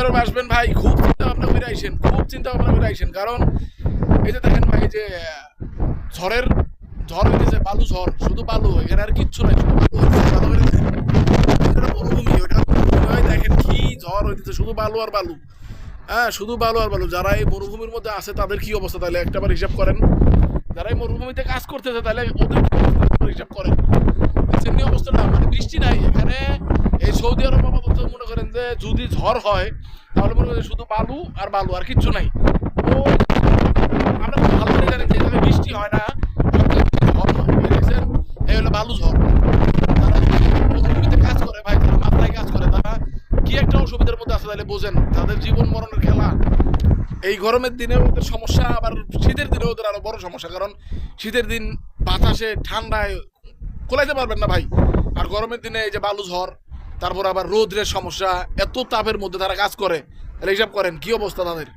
আরবে আসবেন ভাই, খুব চিন্তা ভাবনা করে আইসেন, খুব চিন্তা ভাবনা করে আইসেন। কারণ এই যে দেখেন ভাই, এই যে ঝড়ের ঝড় হইতেছে, বালু ঝড়, শুধু বালু, এখানে আর কিচ্ছু নাই, শুধু বালু হইতেছে, বালু হইতেছে। এটা মরুভূমি, ওটা মরুভূমি হয়, দেখেন কি ঝড় হইতেছে, শুধু বালু আর বালু। হ্যাঁ, শুধু বালু আর বালু। যারা এই মরুভূমির মধ্যে আছে তাদের কি অবস্থা তাহলে একটাবার হিসাব করেন। যারা এই মরুভূমিতে কাজ করতেছে তাহলে ওদের কি অবস্থা একটাবার হিসাব করেন। সেমনি অবস্থাটা, মানে বৃষ্টি নাই এখানে। এই সৌদি আরব আপাতত মনে করেন যে যদি ঝড় হয় তাহলে মনে করেন শুধু বালু আর বালু, আর কিচ্ছু নাই। তো আমরা তো ভালো করে জানি যে এখানে বৃষ্টি হয় না, সব জায়গায় ঝড় হয়। এই দেখছেন, এই হলো বালু ঝড়। তারা মরুভূমিতে কাজ করে ভাই, তারা মাত্রায় কাজ করে, তারা কি একটা অসুবিধার মধ্যে আছে তাহলে বোঝেন। তাদের জীবন মরণের খেলা। এই গরমের দিনে ওদের সমস্যা, আবার শীতের দিনে ওদের আরো বড় সমস্যা। কারণ শীতের দিন বাতাসে ঠান্ডায় কোলাইতে পারবেন না ভাই। আর গরমের দিনে এই যে বালু ঝড়, তারপর আবার রোদের সমস্যা, এত তাপের মধ্যে তারা কাজ করে। হিসাব করেন কি অবস্থা তাদের।